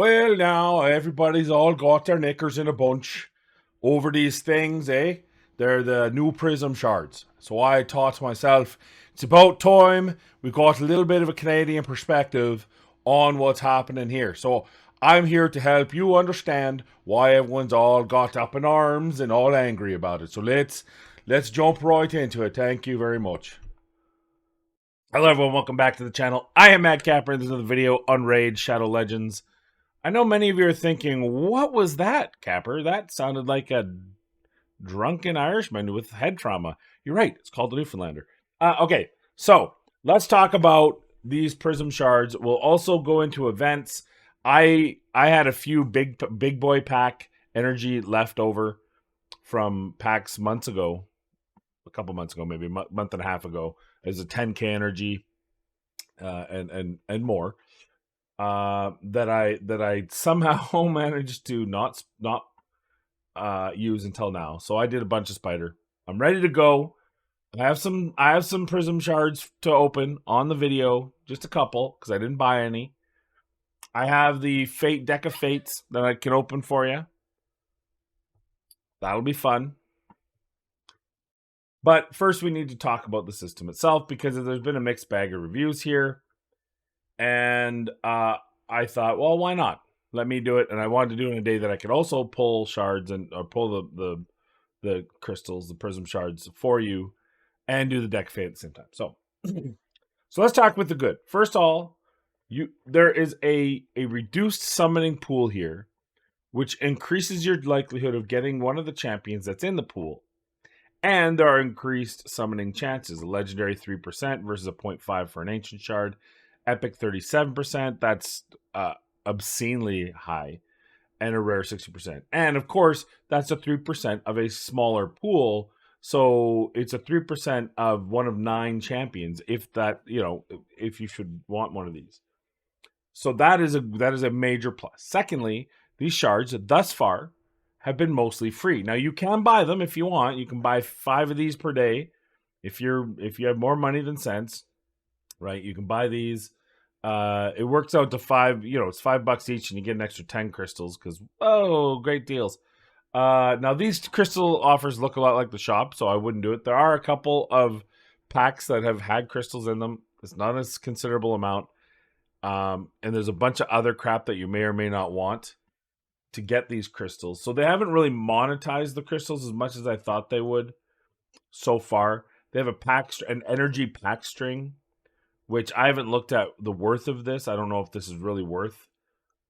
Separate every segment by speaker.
Speaker 1: Well, now everybody's all got their knickers in a bunch over these things, eh? They're the new PRISM shards. So I thought to myself, it's about time we got a little bit of a Canadian perspective on what's happening here. So I'm here to help you understand why everyone's all got up in arms and all angry about it. So let's jump right into it. Thank you very much. Hello everyone, welcome back to the channel. I am Matt Capper, and this is another video on Raid Shadow Legends. I know many of you are thinking, what was that, Capper? That sounded like a drunken Irishman with head trauma. You're right, it's called the Newfoundlander. Okay, so let's talk about these Prism Shards. We'll also go into events. I had a few big boy pack energy left over from packs months ago, a couple months ago, maybe a month and a half ago. There's a 10k energy and more that I somehow managed to not use until now. So I did a bunch of spider. I'm ready to go. I have some prism shards to open on the video, just a couple because I didn't buy any. I have the fate deck of fates that I can open for you. That'll be fun. But first we need to talk about the system itself, because there's been a mixed bag of reviews here. And I thought, well, why not? Let me do it. And I wanted to do it in a day that I could also pull shards or pull the crystals, the prism shards for you, and do the deck fate at the same time. So so let's talk with the good. First of all, there is a reduced summoning pool here, which increases your likelihood of getting one of the champions that's in the pool. And there are increased summoning chances. A legendary 3% versus a 0.5 for an ancient shard. Epic 37%. That's obscenely high. And a rare 60%. And of course, that's a 3% of a smaller pool. So it's a 3% of one of 9 champions, if that, if you should want one of these. So that is a major plus. Secondly, these shards thus far have been mostly free. Now you can buy them if you want. You can buy 5 of these per day if you have more money than sense, right? You can buy these. It works out to $5. It's $5 each, and you get an extra 10 crystals because great deals. Now these crystal offers look a lot like the shop, so I wouldn't do it. There are a couple of packs that have had crystals in them. It's not a considerable amount, and there's a bunch of other crap that you may or may not want to get these crystals. So they haven't really monetized the crystals as much as I thought they would so far. They have an energy pack string, which I haven't looked at the worth of this. I don't know if this is really worth.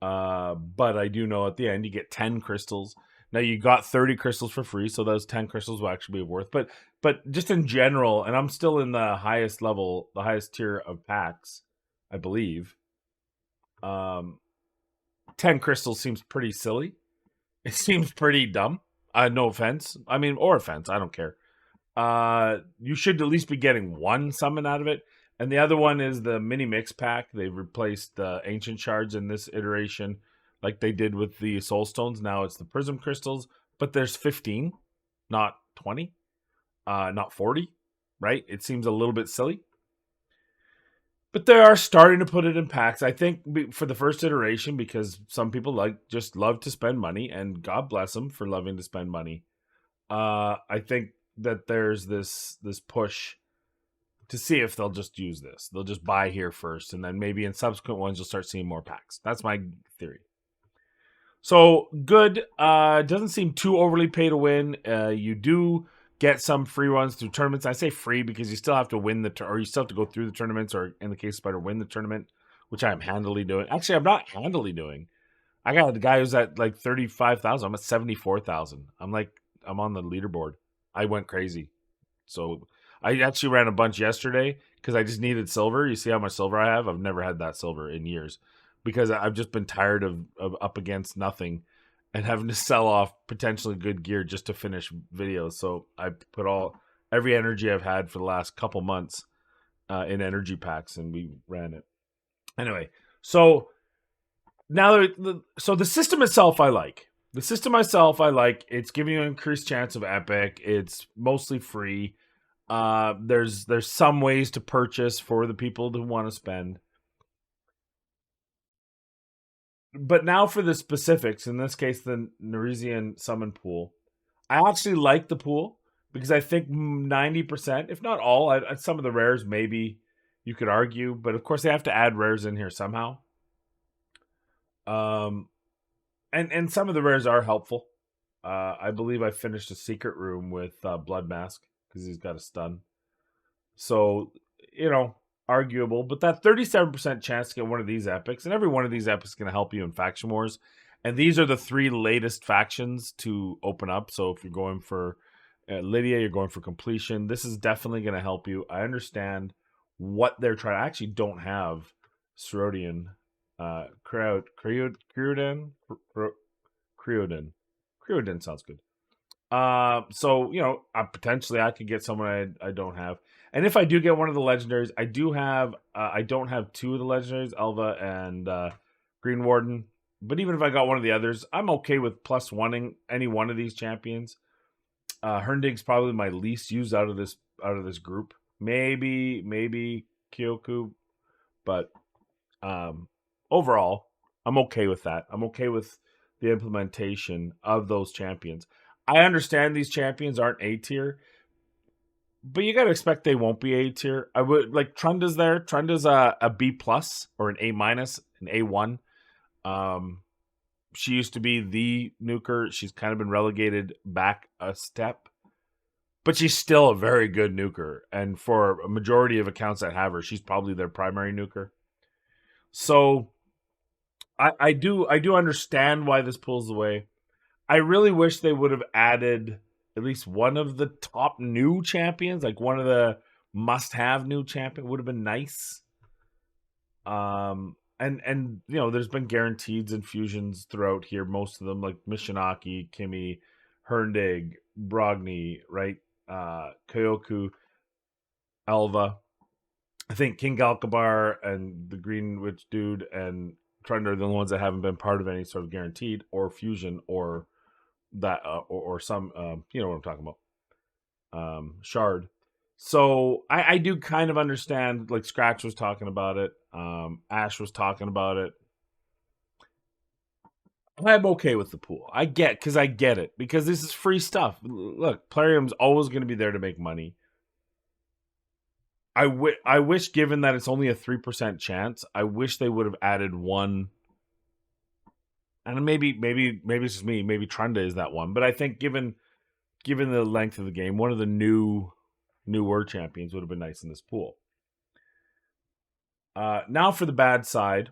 Speaker 1: But I do know at the end you get 10 crystals. Now you got 30 crystals for free, so those 10 crystals will actually be worth. But just in general, and I'm still in the highest level, the highest tier of packs, I believe. 10 crystals seems pretty silly. It seems pretty dumb. No offense. I mean, or offense. I don't care. You should at least be getting one summon out of it. And the other one is the mini mix pack. They've replaced the ancient shards in this iteration, like they did with the soul stones. Now it's the prism crystals, but there's 15, not 20, not 40, right? It seems a little bit silly. But they are starting to put it in packs, I think, for the first iteration, because some people just love to spend money, and God bless them for loving to spend money. I think that there's this push to see if they'll just use this. They'll just buy here first, and then maybe in subsequent ones you'll start seeing more packs. That's my theory. So good. Doesn't seem too overly pay to win. You do get some free runs through tournaments. I say free because you still have to win or you still have to go through the tournaments, or in the case of Spider, win the tournament, which I am handily doing. Actually, I'm not handily doing. I got a guy who's at like 35,000. I'm at 74,000. I'm on the leaderboard. I went crazy. So I actually ran a bunch yesterday because I just needed silver. You see how much silver I have? I've never had that silver in years because I've just been tired of up against nothing and having to sell off potentially good gear just to finish videos. So I put every energy I've had for the last couple months in energy packs, and we ran it. Anyway, so now the system itself I like. The system itself I like. It's giving you an increased chance of epic. It's mostly free. There's some ways to purchase for the people who want to spend. But now for the specifics, in this case, the Neresian summon pool. I actually like the pool because I think 90%, if not all, some of the rares maybe you could argue, but of course they have to add rares in here somehow. And some of the rares are helpful. I believe I finished a secret room with Blood Mask because he's got a stun. So, arguable, but that 37% chance to get one of these epics, and every one of these epics is going to help you in faction wars. And these are the 3 latest factions to open up. So if you're going for Lydia, you're going for completion. This is definitely going to help you. I understand what they're trying. I actually don't have Cerodian. Creoden sounds good. So potentially I could get someone I don't have, and if I do get one of the legendaries, I do have. I don't have 2 of the legendaries, Elva and Green Warden. But even if I got one of the others, I'm okay with +1ing any one of these champions. Herndig's probably my least used out of this group. Maybe Kyoku, but overall, I'm okay with that. I'm okay with the implementation of those champions. I understand these champions aren't A tier, but you got to expect they won't be A tier. I would like Trunda's there. Trunda's a B plus or an A minus, an A1. She used to be the nuker. She's kind of been relegated back a step, but she's still a very good nuker. And for a majority of accounts that have her, she's probably their primary nuker. So I do understand why this pulls away. I really wish they would have added at least one of the top new champions, like one of the must-have new champion would have been nice. And there's been guaranteed infusions throughout here. Most of them, like Mishinaki, Kimi, Herndig, Brogni, right? Kyoku, Elva. I think King Galkabar and the Green Witch dude and Trunda are the ones that haven't been part of any sort of guaranteed or fusion or that or some you know what I'm talking about, shard. So I do kind of understand, like Scratch was talking about it, Ash was talking about it. I'm okay with the pool. I get it because this is free stuff. Look, Plarium's always going to be there to make money. I wish, given that it's only a 3% chance, I wish they would have added one. And maybe it's just me. Maybe Trunda is that one. But I think given the length of the game, one of the newer champions would have been nice in this pool. Now for the bad side.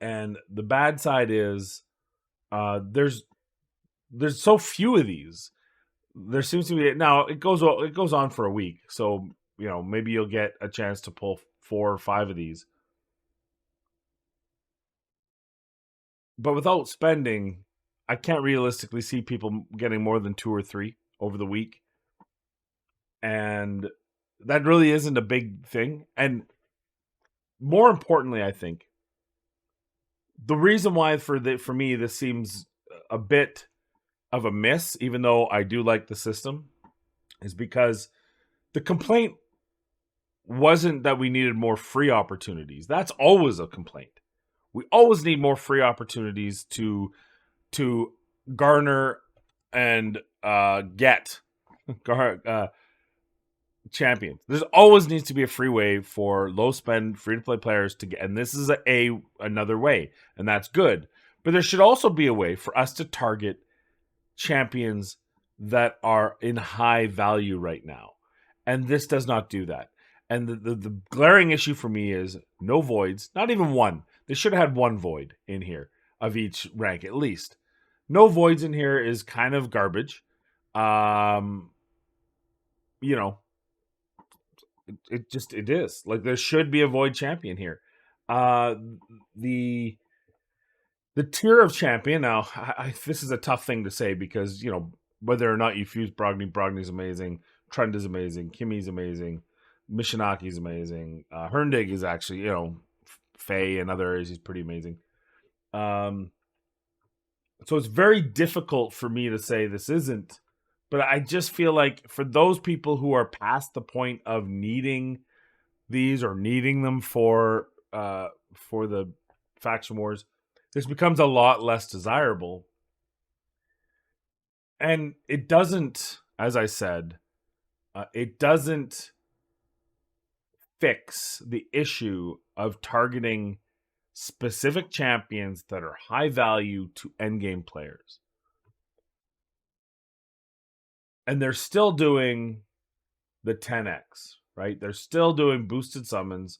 Speaker 1: And the bad side is there's so few of these. There seems to be, now it goes on for a week. So, maybe you'll get a chance to pull 4 or 5 of these. But without spending, I can't realistically see people getting more than 2 or 3 over the week. And that really isn't a big thing. And more importantly, I think the reason why for me this seems a bit of a miss, even though I do like the system, is because the complaint wasn't that we needed more free opportunities. That's always a complaint. We always need more free opportunities to garner and get champions. There's always needs to be a free way for low spend, free to play players to get, and this is another way, and that's good. But there should also be a way for us to target champions that are in high value right now, and this does not do that. And the glaring issue for me is no voids, not even one. They should have had 1 void in here of each rank at least. No voids in here is kind of garbage. It is. Like, there should be a void champion here. The tier of champion, now, this is a tough thing to say because, whether or not you fuse Brogni's amazing, Trend is amazing, Kimi's amazing, Mishinaki's amazing, Herndig is actually, Faye and other areas, he's pretty amazing. So it's very difficult for me to say this isn't, but I just feel like for those people who are past the point of needing these or needing them for the faction wars, this becomes a lot less desirable. And it doesn't, as I said, it doesn't fix the issue of targeting specific champions that are high value to endgame players. And they're still doing the 10x, right? They're still doing boosted summons.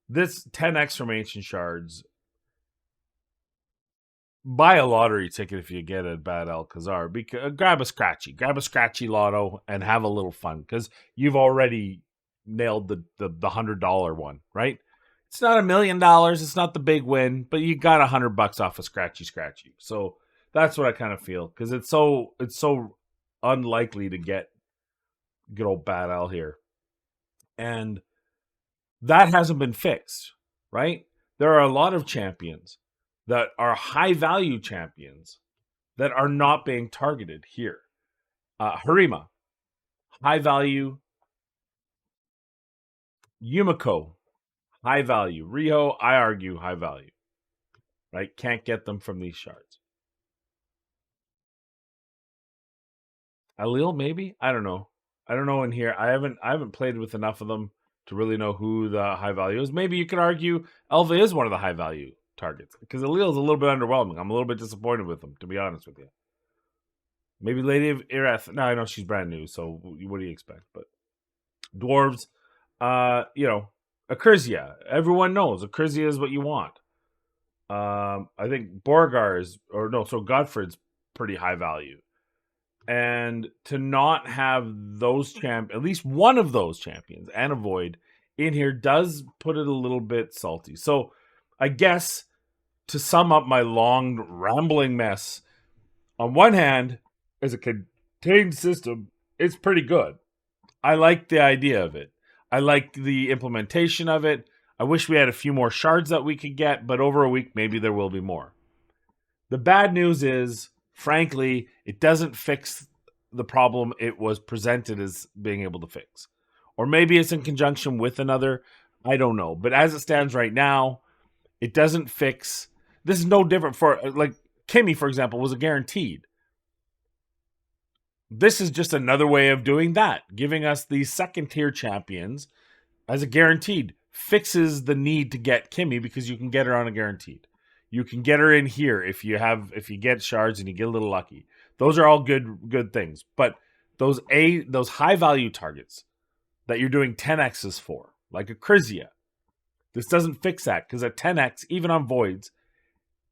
Speaker 1: This 10x from Ancient Shards, buy a lottery ticket if you get a bad Alcazar. Grab a scratchy lotto and have a little fun, because you've already nailed the $100 one, right? It's not $1 million, it's not the big win, but you got $100 off a scratchy. So that's what I kind of feel, because it's so unlikely to get good old Bad Al here, and that hasn't been fixed, right? There are a lot of champions that are high value champions that are not being targeted here. Harima, high value. Yumiko, high value. Riho, I argue, high value. Right? Can't get them from these shards. Alil, maybe? I don't know. I don't know in here. I haven't played with enough of them to really know who the high value is. Maybe you could argue Elva is one of the high value targets, because Alil is a little bit underwhelming. I'm a little bit disappointed with him, to be honest with you. Maybe Lady of Ireth. No, I know she's brand new, so what do you expect? But dwarves, Acrizia. Everyone knows Acrizia is what you want. I think Borgar Godfred's pretty high value. And to not have those at least one of those champions and a Void in here does put it a little bit salty. So I guess to sum up my long rambling mess, on one hand, as a contained system, it's pretty good. I like the idea of it. I like the implementation of it. I wish we had a few more shards that we could get, but over a week, maybe there will be more. The bad news is, frankly, it doesn't fix the problem it was presented as being able to fix. Or maybe it's in conjunction with another. I don't know. But as it stands right now, it doesn't fix. This is no different for, like, Kimmy, for example, was a guaranteed. This is just another way of doing that. Giving us these second tier champions as a guaranteed fixes the need to get Kimmy, because you can get her on a guaranteed. You can get her in here if you get shards and you get a little lucky. Those are all good things. But those high value targets that you're doing 10x's for, like Acrizia, this doesn't fix that, because a 10x, even on voids,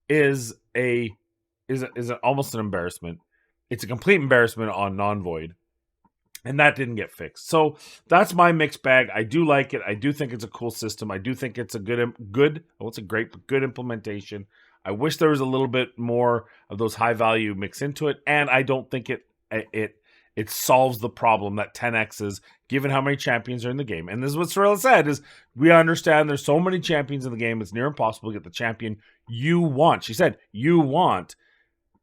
Speaker 1: is almost an embarrassment. It's a complete embarrassment on non-void, and that didn't get fixed. So that's my mixed bag. I do like it. I do think it's a cool system. I do think it's a good. Well, it's a great, but good implementation. I wish there was a little bit more of those high value mix into it, and I don't think it solves the problem that 10x is, given how many champions are in the game. And this is what Sorella said: is we understand there's so many champions in the game, it's near impossible to get the champion you want. She said you want.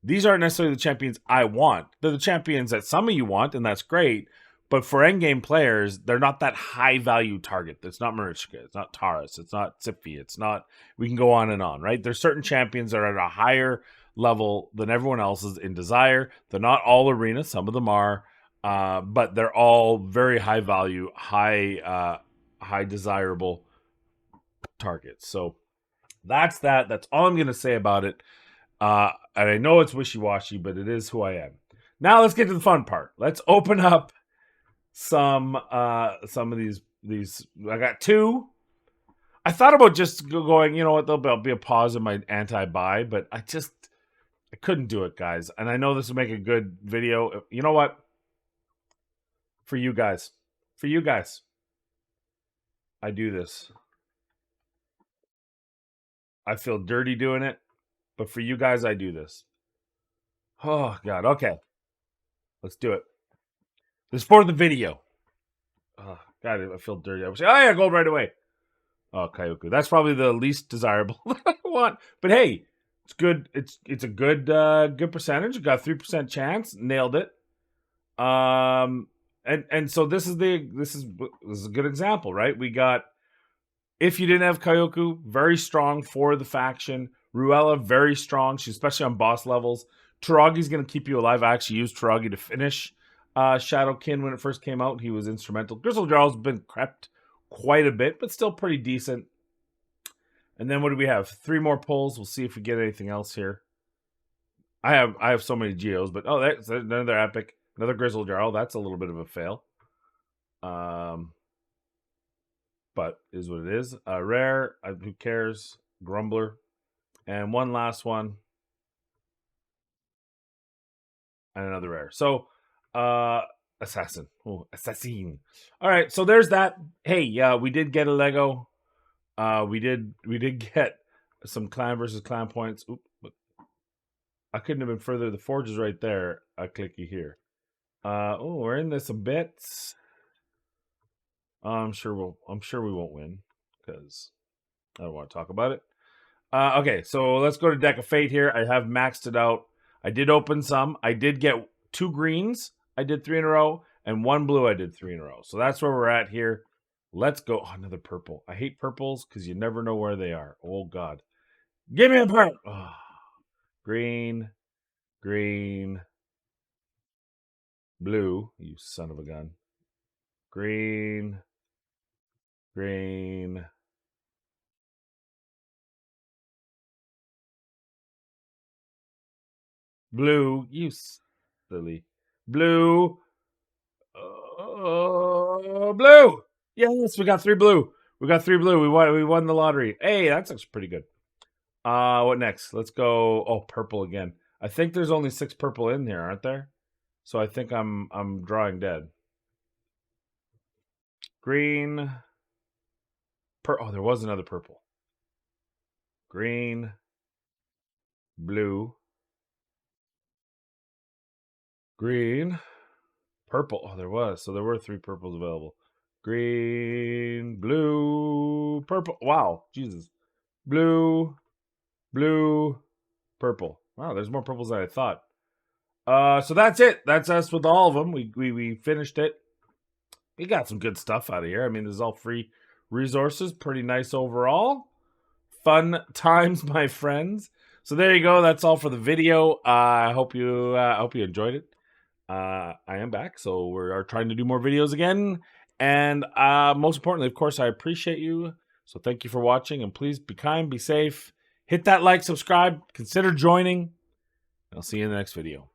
Speaker 1: These aren't necessarily the champions I want. They're the champions that some of you want, and that's great. But for endgame players, they're not that high-value target. It's not Marichka. It's not Taurus. It's not Siphi. It's not... We can go on and on, right? There's certain champions that are at a higher level than everyone else's in Desire. They're not all arena. Some of them are. But they're all very high-value, high desirable targets. So that's that. That's all I'm going to say about it. And I know it's wishy-washy, but it is who I am. Now let's get to the fun part. Let's open up some of these. I got two. I thought about just going, you know what, there'll be a pause in my anti-buy, but I couldn't do it, guys. And I know this will make a good video. You know what? For you guys, I do this. I feel dirty doing it. But for you guys, I do this. Oh, God. Okay. Let's do it. This is for the video. Oh, God, I feel dirty. I would say, oh, yeah, gold right away. Oh, Kyoku. That's probably the least desirable that I want. But hey, it's good. It's a good percentage. Got 3% chance. Nailed it. And so this is a good example, right? We got, if you didn't have Kyoku, very strong for the faction. Ruella, very strong. She's especially on boss levels. Taragi's going to keep you alive. I actually used Taragi to finish Shadowkin when it first came out. He was instrumental. Grizzlejarl's been crept quite a bit, but still pretty decent. And then what do we have? 3 more pulls. We'll see if we get anything else here. I have so many Geos, but that's another epic. Another Grizzlejarl. That's a little bit of a fail. But is what it is. Rare. Who cares? Grumbler. And one last one. And another rare. So, Assassin. Oh, Assassin. All right, so there's that. Hey, we did get a Lego. We did get some clan versus clan points. Oop, I couldn't have been further. The forge is right there. I clicky here. We're in this a bit. I'm sure we won't win because I don't want to talk about it. Okay, so let's go to Deck of Fate here. I have maxed it out. I did open some. I did get 2 greens. I did 3 in a row, and 1 blue. I did 3 in a row. So that's where we're at here. Let's go. Oh, another purple. I hate purples because you never know where they are. Oh God, give me a purple. Oh. Green, green, blue. You son of a gun. Green, green. Blue, you silly. Blue. Blue. Yes, we got 3 blue. We got 3 blue. We won the lottery. Hey, that's actually pretty good. What next? Let's go. Oh, purple again. I think there's only 6 purple in here, aren't there? So I think I'm drawing dead. Green. Oh, there was another purple. Green. Blue. Green. Purple. Oh, there was. So there were 3 purples available. Green, blue, purple. Wow, Jesus. Blue, blue, purple. Wow, there's more purples than I thought. So that's it. That's us with all of them. We finished it. We got some good stuff out of here. I mean, this is all free resources. Pretty nice overall. Fun times, my friends. So there you go. That's all for the video. I hope you enjoyed it. I am back, so we are trying to do more videos again. And most importantly, of course, I appreciate you. So thank you for watching, and please be kind, be safe. Hit that like, subscribe, consider joining. I'll see you in the next video.